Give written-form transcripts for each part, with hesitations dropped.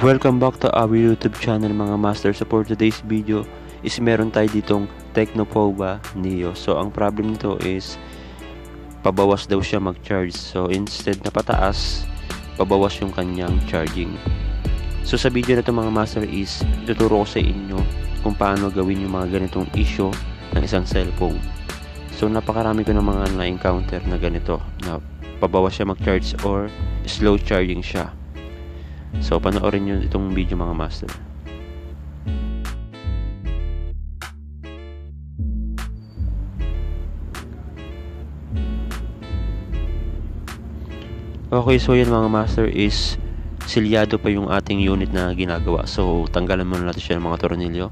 Welcome back to our YouTube channel mga master. So for today's video is meron tayo ditong Tecnopova Neo. So ang problem nito is pabawas daw siya mag-charge. So instead na pataas, pabawas yung kanyang charging. So sa video na to mga master is ituturo ko sa inyo kung paano gawin yung mga ganitong issue ng isang cellphone. So napakarami ko ng mga na-encounter na ganito na pabawas siya mag-charge or slow charging siya. So panoorin nyo itong video mga master. Okay, so yan mga master is silyado pa yung ating unit na ginagawa. So tanggalan muna natin siya ng mga tornilyo.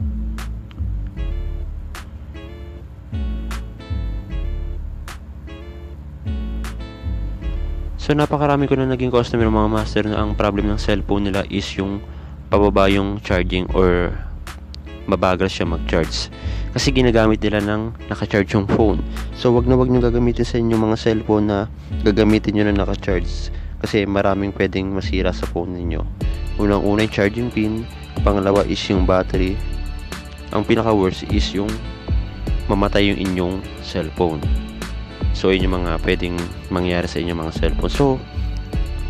So napakarami ko na naging customer mga master na ang problem ng cellphone nila is yung pababa yung charging or mabagal siya mag-charge. Kasi ginagamit nila ng naka-charge yung phone. So wag nyo gagamitin sa inyo mga cellphone na gagamitin nyo na naka-charge. Kasi maraming pwedeng masira sa phone ninyo. Unang-una yung charging pin. Pangalawa is yung battery. Ang pinaka-worst is yung mamatay yung inyong cellphone. So yun yung mga pwedeng mangyari sa inyong mga cellphone. So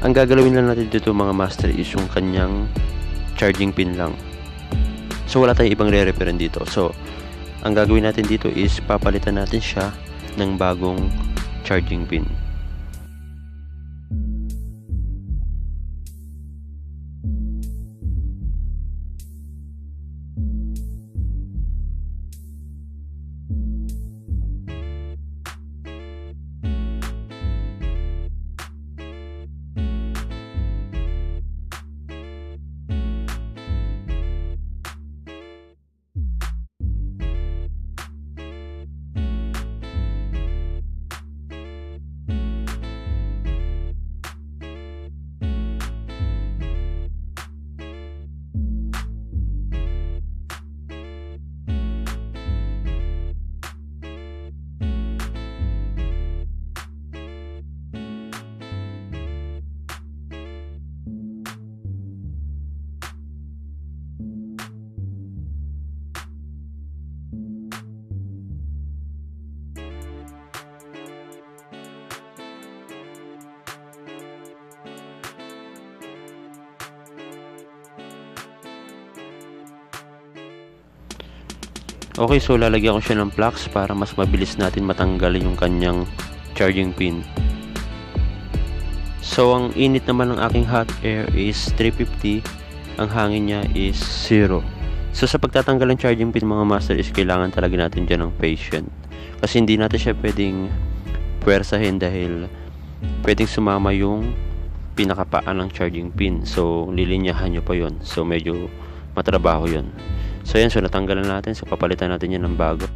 ang gagalawin lang natin dito mga master is yung kanyang charging pin lang. So wala tayong ibang re-repair dito. So ang gagawin natin dito is papalitan natin siya ng bagong charging pin. Okay, so lalagyan ko siya ng flux para mas mabilis natin matanggal yung kanyang charging pin. So ang init naman ng aking hot air is 350. Ang hangin niya is 0. So sa pagtatanggal ng charging pin mga master is kailangan talaga natin dyan ng patient. Kasi hindi natin siya pwedeng puwersahin dahil pwedeng sumama yung pinakapaan ng charging pin. So lilinyahan nyo pa yon. So medyo matrabaho yon. So yan, so natanggalan natin. So papalitan natin yan ng bago.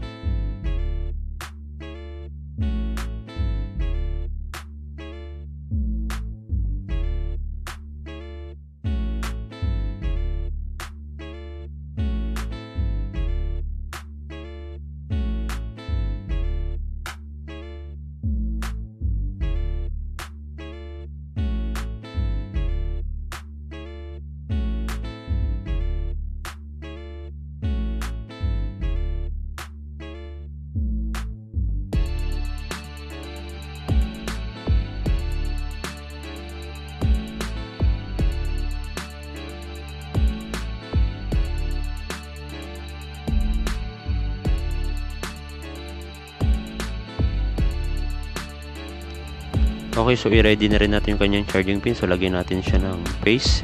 Okay, so i-ready na rin natin yung kanyang charging pin. So lagyan natin siya ng paste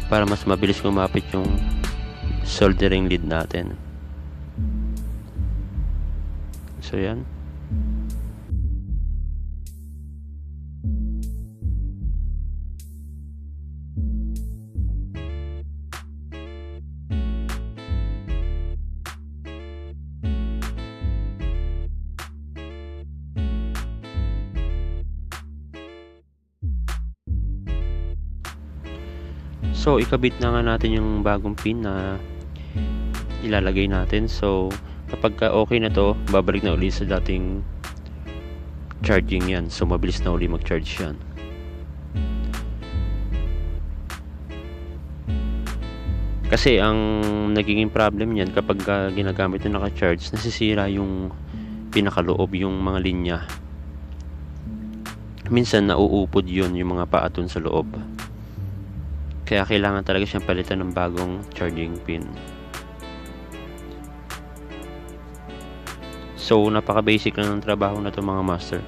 para mas mabilis kumapit yung soldering lead natin. So yan. So ikabit na nga natin yung bagong pin na ilalagay natin. So kapag okay na to, babalik na ulit sa dating charging yan. So mabilis na uli mag-charge yan. Kasi ang nagiging problem niyan kapag ginagamit yung naka-charge, nasisira yung pinakaloob, yung mga linya. Minsan nauupod yun, yung mga paa dun sa loob. Kaya kailangan talaga siyang palitan ng bagong charging pin. So napaka-basic lang ng trabaho na to mga master.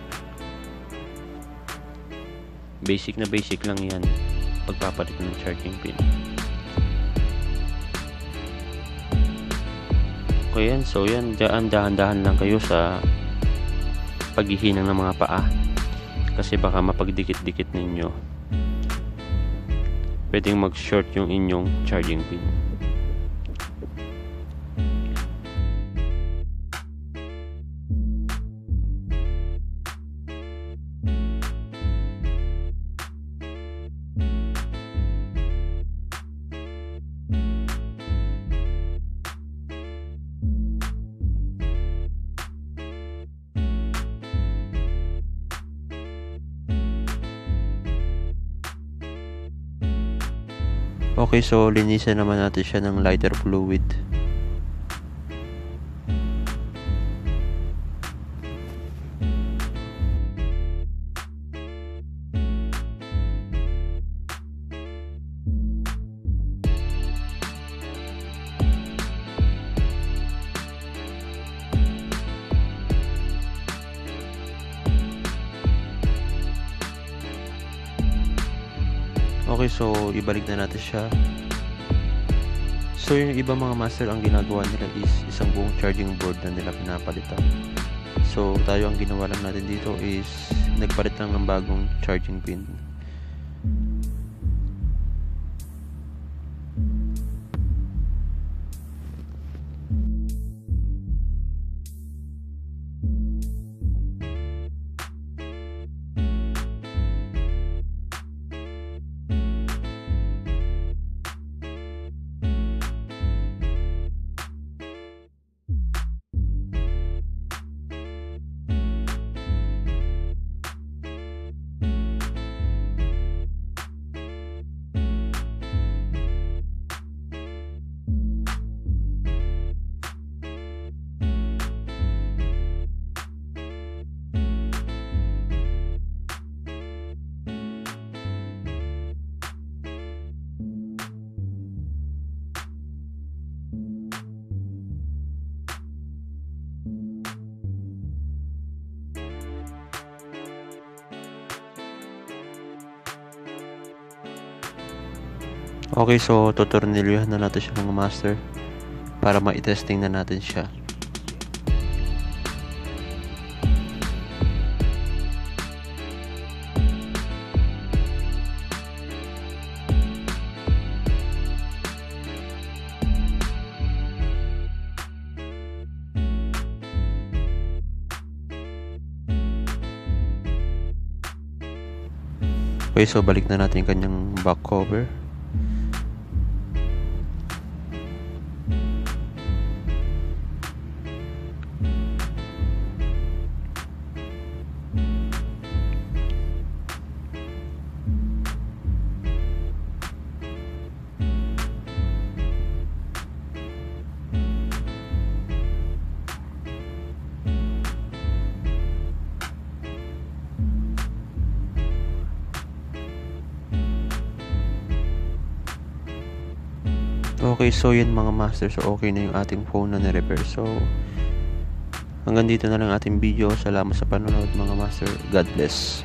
Basic lang yan, pagpapalit ng charging pin. Okay yan, so yan, dahan-dahan lang kayo sa paghihinang ng mga paa. Kasi baka mapagdikit-dikit ninyo, pwedeng mag-short yung inyong charging pin. Okay, so linisan naman natin siya ng lighter fluid. Okay, so ibalik na natin siya. So yung iba mga master, ang ginagawa nila is isang buong charging board na nila pinapalitan. So tayo, ang ginawa lang natin dito is nagpalit lang ng bagong charging pin. Okay, so tutornilyohan na natin siya mga master para ma-testing na natin siya. Okay, so balik na natin yung kanyang back cover. Okay, so yun mga master, so okay na yung ating phone na na-repair. So hanggang dito na lang ating video. Salamat sa panonood mga master. God bless.